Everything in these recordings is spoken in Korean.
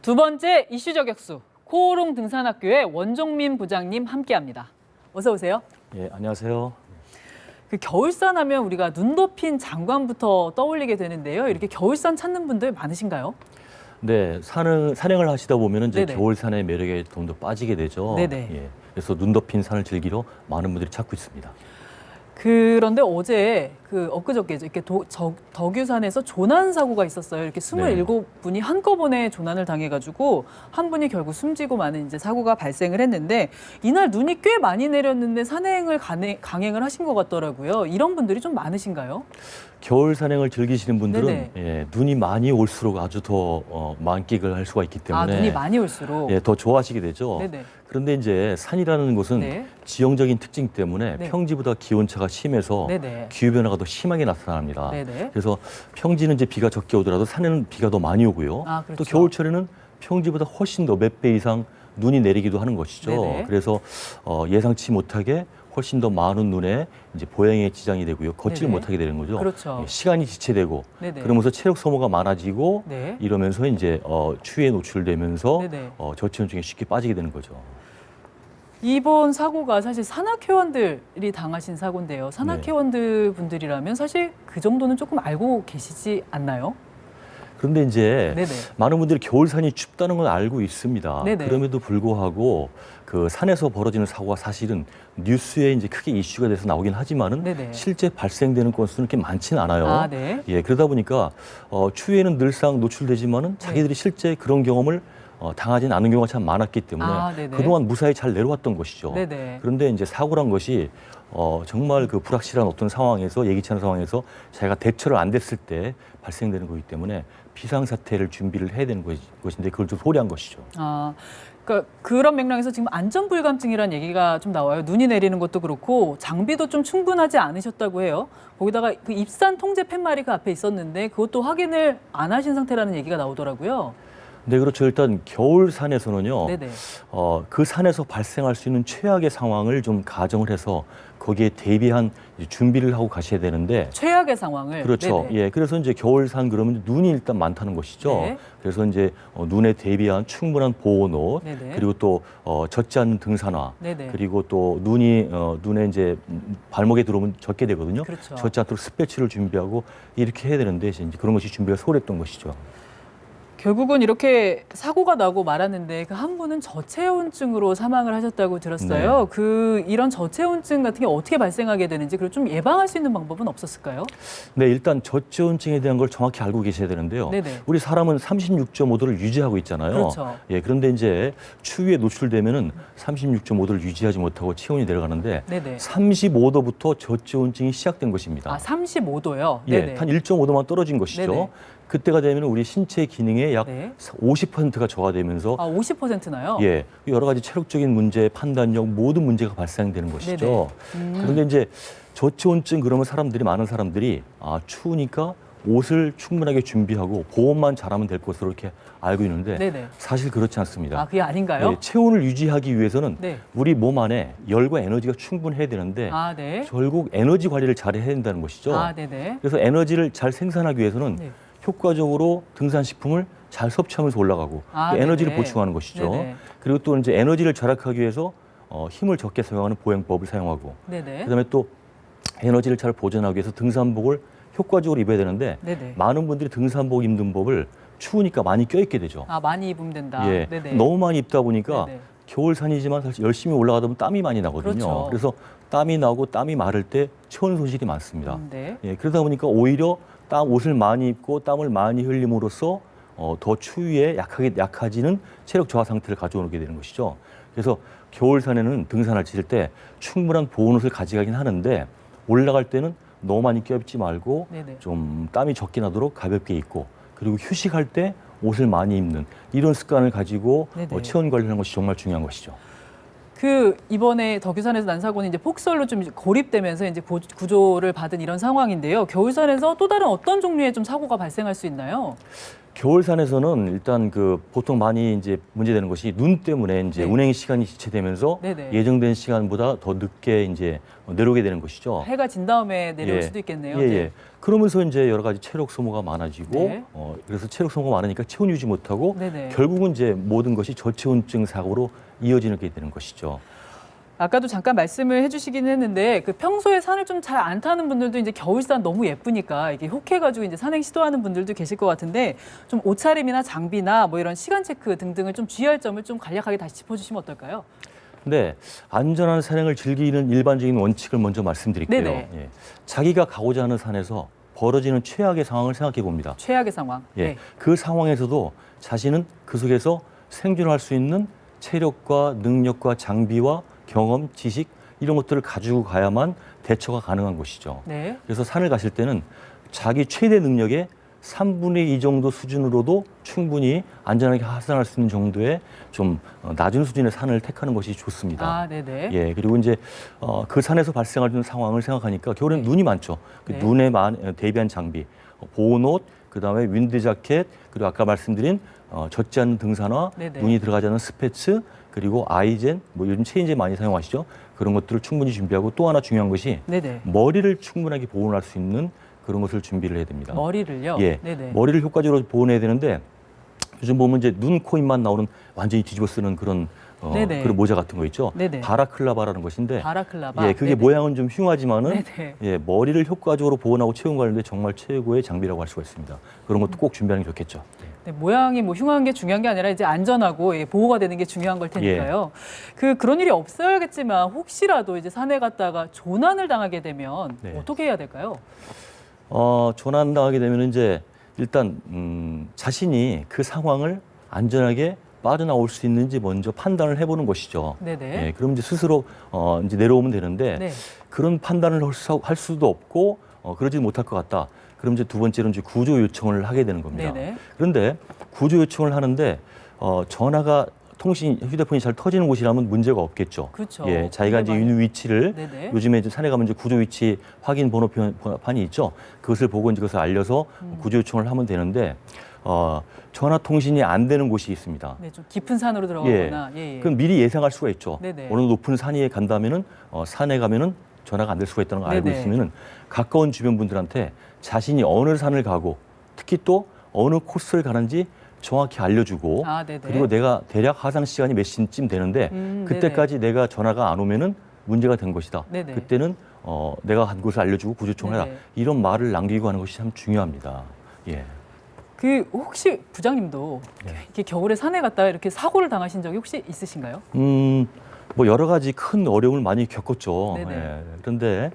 두 번째 이슈 저격수 코오롱 등산학교의 원종민 부장님 함께합니다. 어서 오세요. 예, 안녕하세요. 그 겨울산 하면 우리가 눈 덮인 장관부터 떠올리게 되는데요. 이렇게 겨울산 찾는 분들 많으신가요? 네, 산행을 하시다 보면 이제 네네. 겨울산의 매력에 좀 더 빠지게 되죠. 네네. 예, 그래서 눈 덮인 산을 즐기러 많은 분들이 찾고 있습니다. 그런데 어제 엊그저께죠. 이렇게 덕유산에서 조난 사고가 있었어요. 이렇게 27분이 한꺼번에 조난을 당해가지고 한 분이 결국 숨지고 마는 이제 사고가 발생을 했는데 이날 눈이 꽤 많이 내렸는데 산행을 강행을 하신 것 같더라고요. 이런 분들이 좀 많으신가요? 겨울 산행을 즐기시는 분들은 네네. 예, 눈이 많이 올수록 아주 더 만끽을 할 수가 있기 때문에 눈이 많이 올수록. 예, 더 좋아하시게 되죠. 네네. 그런데 이제 산이라는 곳은 네. 지형적인 특징 때문에 네. 평지보다 기온차가 심해서 네네. 기후 변화가 더 심하게 나타납니다. 네네. 그래서 평지는 이제 비가 적게 오더라도 산에는 비가 더 많이 오고요. 그렇죠. 또 겨울철에는 평지보다 훨씬 더 몇 배 이상 눈이 내리기도 하는 것이죠. 네네. 그래서 예상치 못하게 훨씬 더 많은 눈에 이제 보행에 지장이 되고요. 걷지를 네네. 못하게 되는 거죠. 그렇죠. 예, 시간이 지체되고 네네. 그러면서 체력 소모가 많아지고 네. 이러면서 이제 추위에 노출되면서 네네. 저체온증에 쉽게 빠지게 되는 거죠. 이번 사고가 사실 산악회원들이 당하신 사고인데요. 산악회원들 분들이라면 사실 그 정도는 조금 알고 계시지 않나요? 그런데 이제 네네. 많은 분들이 겨울산이 춥다는 걸 알고 있습니다. 네네. 그럼에도 불구하고 그 산에서 벌어지는 사고가 사실은 뉴스에 이제 크게 이슈가 돼서 나오긴 하지만은 네네. 실제 발생되는 건수는 그렇게 많지는 않아요. 네. 예, 그러다 보니까 추위에는 늘상 노출되지만은 자기들이 실제 그런 경험을 당하지는 않은 경우가 참 많았기 때문에 네네. 그동안 무사히 잘 내려왔던 것이죠. 네네. 그런데 이제 사고란 것이 정말 그 불확실한 어떤 상황에서 예기치 않은 상황에서 자기가 대처를 안 됐을 때 발생되는 거기 때문에 비상사태를 준비를 해야 되는 것인데 그걸 좀 소홀히 한 것이죠. 그러니까 그런 맥락에서 지금 안전불감증이라는 얘기가 좀 나와요. 눈이 내리는 것도 그렇고 장비도 좀 충분하지 않으셨다고 해요. 거기다가 그 입산 통제 팻말이 그 앞에 있었는데 그것도 확인을 안 하신 상태라는 얘기가 나오더라고요. 네, 그렇죠. 일단 겨울산에서는요. 네네. 그 산에서 발생할 수 있는 최악의 상황을 좀 가정을 해서 거기에 대비한 준비를 하고 가셔야 되는데 최악의 상황을. 그렇죠. 네네. 예, 그래서 이제 겨울산 그러면 눈이 일단 많다는 것이죠. 네. 그래서 이제 눈에 대비한 충분한 보온옷, 네네. 그리고 또 젖지 않는 등산화, 네네. 그리고 또 눈이 눈에 이제 발목에 들어오면 젖게 되거든요. 그렇죠. 젖지 않도록 스패치를 준비하고 이렇게 해야 되는데 이제 그런 것이 준비가 소홀했던 것이죠. 결국은 이렇게 사고가 나고 말았는데 그 한 분은 저체온증으로 사망을 하셨다고 들었어요. 이런 저체온증 같은 게 어떻게 발생하게 되는지 그리고 좀 예방할 수 있는 방법은 없었을까요? 네, 일단 저체온증에 대한 걸 정확히 알고 계셔야 되는데요. 네네. 우리 사람은 36.5도를 유지하고 있잖아요. 그렇죠. 예, 그런데 이제 추위에 노출되면은 36.5도를 유지하지 못하고 체온이 내려가는데 네네. 35도부터 저체온증이 시작된 것입니다. 35도요? 예, 한 1.5도만 떨어진 것이죠. 네네. 그때가 되면 우리 신체 기능의 약 네. 50%가 저하되면서 50%나요? 예, 여러 가지 체력적인 문제, 판단력 모든 문제가 발생되는 것이죠. 그런데 이제 저체온증 그러면 많은 사람들이 추우니까 옷을 충분하게 준비하고 보온만 잘하면 될 것으로 이렇게 알고 있는데 네네. 사실 그렇지 않습니다. 그게 아닌가요? 예, 체온을 유지하기 위해서는 네. 우리 몸 안에 열과 에너지가 충분해야 되는데 네. 결국 에너지 관리를 잘 해야 된다는 것이죠. 네네. 그래서 에너지를 잘 생산하기 위해서는 네. 효과적으로 등산식품을 잘 섭취하면서 올라가고 에너지를 네네. 보충하는 것이죠. 네네. 그리고 또 이제 에너지를 절약하기 위해서 힘을 적게 사용하는 보행법을 사용하고 네네. 그다음에 또 에너지를 잘 보존하기 위해서 등산복을 효과적으로 입어야 되는데 네네. 많은 분들이 등산복 입는 법을 추우니까 많이 껴입게 되죠. 많이 입으면 된다. 예, 네네. 너무 많이 입다 보니까 네네. 겨울산이지만 사실 열심히 올라가다 보면 땀이 많이 나거든요. 그렇죠. 그래서 땀이 나고 땀이 마를 때 체온 손실이 많습니다. 네. 예, 그러다 보니까 오히려 옷을 많이 입고 땀을 많이 흘림으로써 더 추위에 약해지는 체력 저하 상태를 가져오게 되는 것이죠. 그래서 겨울산에는 등산을 치실 때 충분한 보온옷을 가져가긴 하는데 올라갈 때는 너무 많이 껴입지 말고 네네. 좀 땀이 적게 나도록 가볍게 입고 그리고 휴식할 때 옷을 많이 입는 이런 습관을 가지고 네네. 체온 관리하는 것이 정말 중요한 것이죠. 이번에 덕유산에서 난 사고는 이제 폭설로 좀 고립되면서 이제 구조를 받은 이런 상황인데요. 겨울산에서 또 다른 어떤 종류의 좀 사고가 발생할 수 있나요? 겨울산에서는 일단 그 보통 많이 이제 문제되는 것이 눈 때문에 이제 네. 운행 시간이 지체되면서 네네. 예정된 시간보다 더 늦게 이제 내려오게 되는 것이죠. 해가 진 다음에 내려올 예. 수도 있겠네요. 예, 네. 예. 그러면서 이제 여러 가지 체력 소모가 많아지고 네. 그래서 체력 소모가 많으니까 체온 유지 못하고 네네. 결국은 이제 모든 것이 저체온증 사고로 이어지게 되는 것이죠. 아까도 잠깐 말씀을 해주시긴 했는데 그 평소에 산을 좀 잘 안 타는 분들도 이제 겨울산 너무 예쁘니까 이게 혹해가지고 이제 산행 시도하는 분들도 계실 것 같은데 좀 옷차림이나 장비나 뭐 이런 시간 체크 등등을 좀 주의할 점을 좀 간략하게 다시 짚어주시면 어떨까요? 네, 안전한 산행을 즐기는 일반적인 원칙을 먼저 말씀드릴게요. 네네. 예. 자기가 가고자 하는 산에서 벌어지는 최악의 상황을 생각해 봅니다. 최악의 상황. 예, 네. 그 상황에서도 자신은 그 속에서 생존할 수 있는 체력과 능력과 장비와 경험, 지식 이런 것들을 가지고 가야만 대처가 가능한 것이죠. 네. 그래서 산을 가실 때는 자기 최대 능력의 3분의 2 정도 수준으로도 충분히 안전하게 하산할 수 있는 정도의 좀 낮은 수준의 산을 택하는 것이 좋습니다. 아, 네네. 예, 그리고 이제 그 산에서 발생하는 상황을 생각하니까 겨울엔 네. 눈이 많죠. 그 네. 눈에 대비한 장비, 보온옷, 그다음에 윈드 자켓, 그리고 아까 말씀드린 젖지 않는 등산화, 네네. 눈이 들어가지 않는 스패츠, 그리고 아이젠, 뭐 요즘 체인제 많이 사용하시죠. 그런 것들을 충분히 준비하고 또 하나 중요한 것이 네네. 머리를 충분하게 보온할 수 있는 그런 것을 준비를 해야 됩니다. 머리를요? 예, 네네. 머리를 효과적으로 보온해야 되는데 요즘 보면 이제 눈, 코, 입만 나오는 완전히 뒤집어 쓰는 그런 네네. 그런 모자 같은 거 있죠. 네네. 바라클라바라는 것인데 바라클라바. 예, 그게 네네. 모양은 좀 흉하지만은 네네. 예, 머리를 효과적으로 보온하고 체온 관리에 정말 최고의 장비라고 할 수가 있습니다. 그런 것도 꼭 준비하는 게 좋겠죠. 네, 모양이 뭐 흉한 게 중요한 게 아니라 이제 안전하고 예, 보호가 되는 게 중요한 걸 테니까요. 그런 일이 없어야겠지만 혹시라도 이제 산에 갔다가 조난을 당하게 되면 네. 어떻게 해야 될까요? 조난 당하게 되면 이제 일단 자신이 그 상황을 안전하게 빠져나올 수 있는지 먼저 판단을 해보는 것이죠. 네네. 예, 그럼 이제 스스로 이제 내려오면 되는데 네. 그런 판단을 할 수도 없고 그러지 못할 것 같다. 그럼 이제 두 번째로 이제 구조 요청을 하게 되는 겁니다. 네네. 그런데 구조 요청을 하는데 전화가 휴대폰이 잘 터지는 곳이라면 문제가 없겠죠. 그렇죠. 예, 자기가 이제 있는 위치를 네네. 요즘에 이제 산에 가면 이제 구조 위치 확인 번호판이 있죠. 그것을 보고 이제 그것을 알려서 구조 요청을 하면 되는데 전화 통신이 안 되는 곳이 있습니다. 네, 좀 깊은 산으로 들어가거나. 예, 예. 그럼 미리 예상할 수가 있죠. 네네. 어느 높은 산 위에 간다면은 산에 가면은 전화가 안 될 수가 있다는 걸 알고 네네. 있으면은 가까운 주변 분들한테 자신이 어느 산을 가고 특히 또 어느 코스를 가는지 정확히 알려주고 아, 네네. 그리고 내가 대략 하상 시간이 몇 시쯤 되는데 그때까지 내가 전화가 안 오면은 문제가 된 것이다. 네네. 그때는 내가 간 곳을 알려주고 구조청해라. 네네. 이런 말을 남기고 하는 것이 참 중요합니다. 예. 혹시 부장님도 네. 이렇게 겨울에 산에 갔다가 이렇게 사고를 당하신 적이 혹시 있으신가요? 뭐 여러 가지 큰 어려움을 많이 겪었죠. 네네. 예. 그런데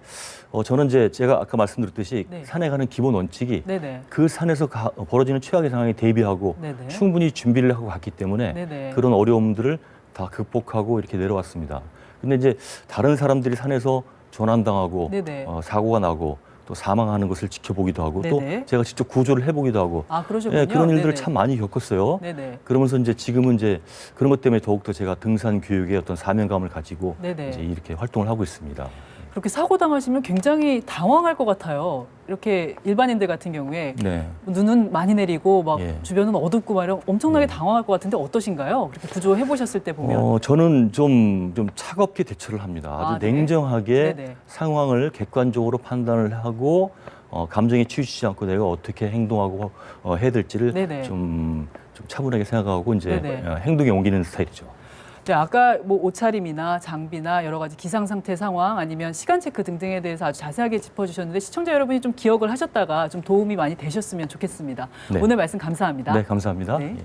저는 이제 제가 아까 말씀드렸듯이 네. 산에 가는 기본 원칙이 네네. 그 산에서 벌어지는 최악의 상황에 대비하고 네네. 충분히 준비를 하고 갔기 때문에 네네. 그런 어려움들을 다 극복하고 이렇게 내려왔습니다. 근데 이제 다른 사람들이 산에서 조난당하고 네네. 사고가 나고 또 사망하는 것을 지켜보기도 하고 네네. 또 제가 직접 구조를 해보기도 하고 아, 그러셨군요. 예, 그런 일들을 네네. 참 많이 겪었어요. 네네. 그러면서 이제 지금은 이제 그런 것 때문에 더욱더 제가 등산 교육에 어떤 사명감을 가지고 네네. 이제 이렇게 활동을 하고 있습니다. 그렇게 사고 당하시면 굉장히 당황할 것 같아요. 이렇게 일반인들 같은 경우에 네. 눈은 많이 내리고 막 예. 주변은 어둡고 막 이런 엄청나게 예. 당황할 것 같은데 어떠신가요? 그렇게 구조해 보셨을 때 보면. 저는 좀 차갑게 대처를 합니다. 아주 아, 네. 냉정하게 네네. 상황을 객관적으로 판단을 하고 감정에 치우치지 않고 내가 어떻게 행동하고 해야 될지를 네네. 좀 차분하게 생각하고 이제 네네. 행동에 옮기는 스타일이죠. 네, 아까 뭐 옷차림이나 장비나 여러 가지 기상 상태 상황 아니면 시간 체크 등등에 대해서 아주 자세하게 짚어주셨는데 시청자 여러분이 좀 기억을 하셨다가 좀 도움이 많이 되셨으면 좋겠습니다. 네. 오늘 말씀 감사합니다. 네, 감사합니다. 네. 예.